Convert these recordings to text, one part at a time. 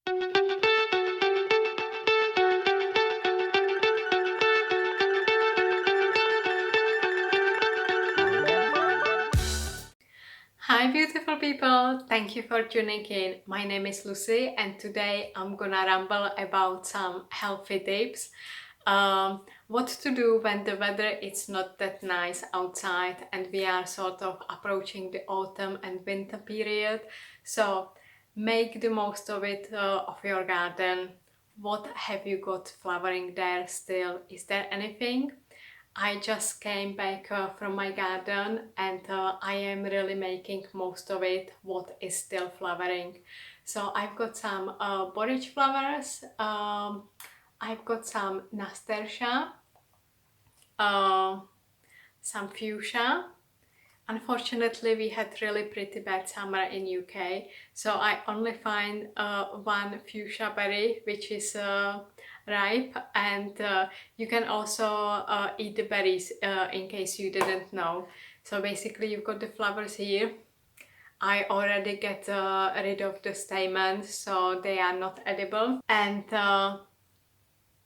Hi beautiful people, thank you for tuning in. My name is Lucy and today I'm gonna ramble about some healthy tips. What to do when the weather is not that nice outside and we are sort of approaching the autumn and winter period. So make the most of it, of your garden. What have you got flowering there still? Is there anything? I just came back from my garden and I am really making most of it, what is still flowering. So I've got some borage flowers, I've got some nasturtia, uh, some fuchsia. Unfortunately, we had really pretty bad summer in UK, so I only find one fuchsia berry which is ripe, and you can also eat the berries in case you didn't know. So basically you've got the flowers here. I already get rid of the stamens, so they are not edible. And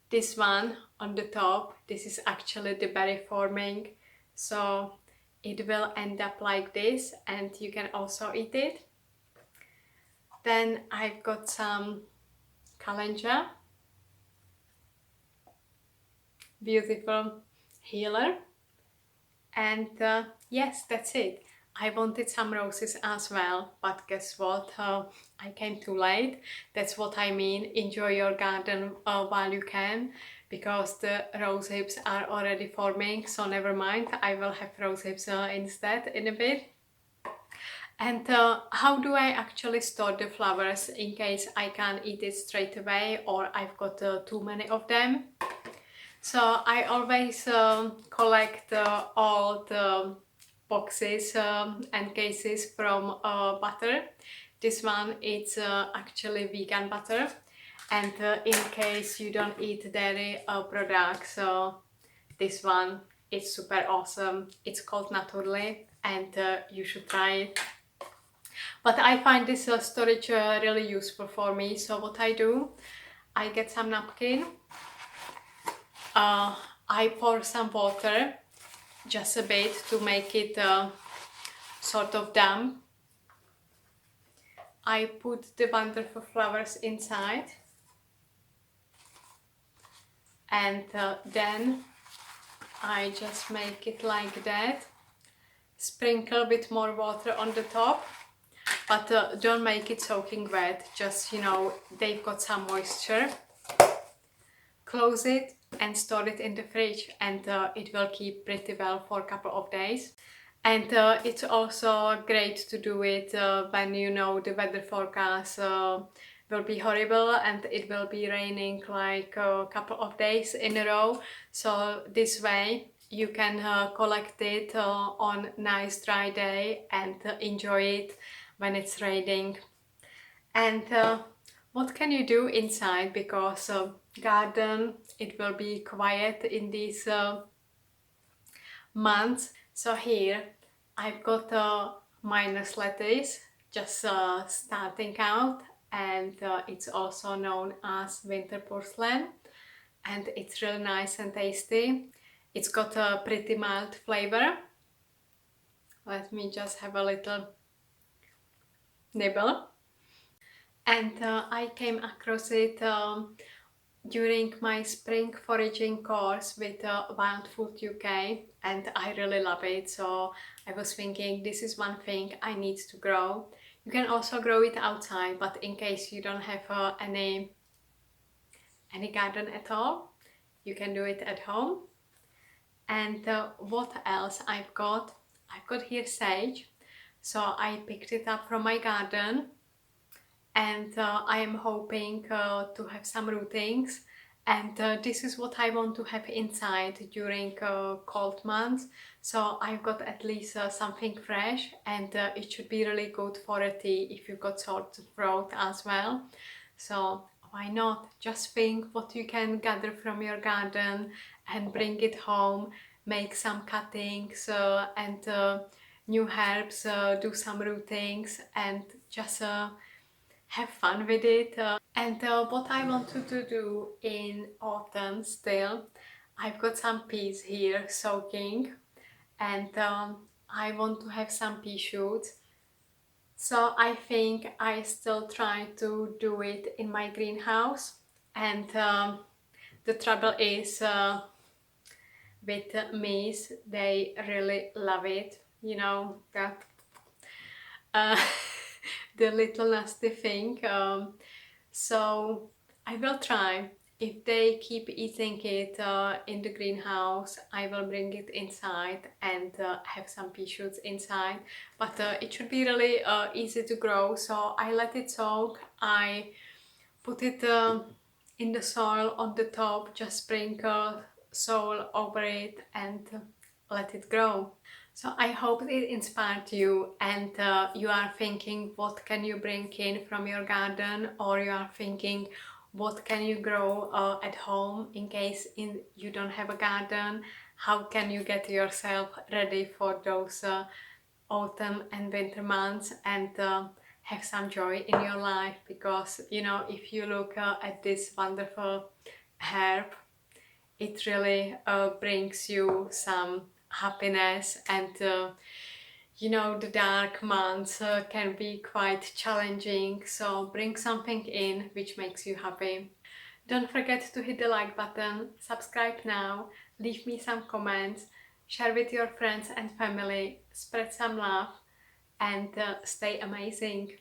this one on the top, this is actually the berry forming, so it will end up like this and you can also eat it. Then I've got some calendula, beautiful healer, and yes, that's it. I wanted some roses as well, but guess what, I came too late. That's what I mean, enjoy your garden while you can, because the rose hips are already forming, so never mind, I will have rose hips instead in a bit. And how do I actually store the flowers in case I can't eat it straight away or I've got too many of them? So I always collect all the boxes and cases from butter. This one is actually vegan butter, and in case you don't eat dairy products, this one is super awesome. It's called Naturally and you should try it. But I find this storage really useful for me. So what I do, I get some napkin, I pour some water, just a bit, to make it sort of damp. I put the wonderful flowers inside, and then I just make it like that. Sprinkle a bit more water on the top, but don't make it soaking wet, just, you know, they've got some moisture. Close it and store it in the fridge, and it will keep pretty well for a couple of days. And it's also great to do it when you know the weather forecast will be horrible and it will be raining like a couple of days in a row. So this way you can collect it on nice dry day and enjoy it when it's raining. And what can you do inside, because garden, it will be quiet in these months. So here I've got minus lettuce, just starting out, and it's also known as winter porcelain, and it's really nice and tasty. It's got a pretty mild flavor. Let me just have a little nibble. And I came across it during my spring foraging course with Wild Food UK, and I really love it. So I was thinking, this is one thing I need to grow. You can also grow it outside, but in case you don't have any garden at all, you can do it at home. And what else I've got? I've got here sage. So I picked it up from my garden, and I am hoping to have some rootings, and this is what I want to have inside during cold months. So I've got at least something fresh, and it should be really good for a tea if you've got sore throat as well. So why not? Just think what you can gather from your garden and bring it home, make some cuttings and new herbs, do some rootings, and just have fun with it. And what I wanted to do in autumn still, I've got some peas here soaking, and I want to have some pea shoots. So I think I still try to do it in my greenhouse, and the trouble is with maize, they really love it, you know, uh, the little nasty thing. So I will try. If they keep eating it in the greenhouse, I will bring it inside and have some pea shoots inside. But it should be really easy to grow, so I let it soak. I put it in the soil on the top, just sprinkle soil over it and let it grow. So I hope it inspired you, and you are thinking what can you bring in from your garden, or you are thinking what can you grow at home in case you don't have a garden. How can you get yourself ready for those autumn and winter months, and have some joy in your life, because you know, if you look at this wonderful herb, it really brings you some happiness, and you know, the dark months can be quite challenging, so bring something in which makes you happy. Don't forget to hit the like button, subscribe now, leave me some comments, share with your friends and family, spread some love, and stay amazing.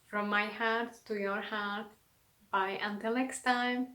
From my heart to your heart. Bye until next time.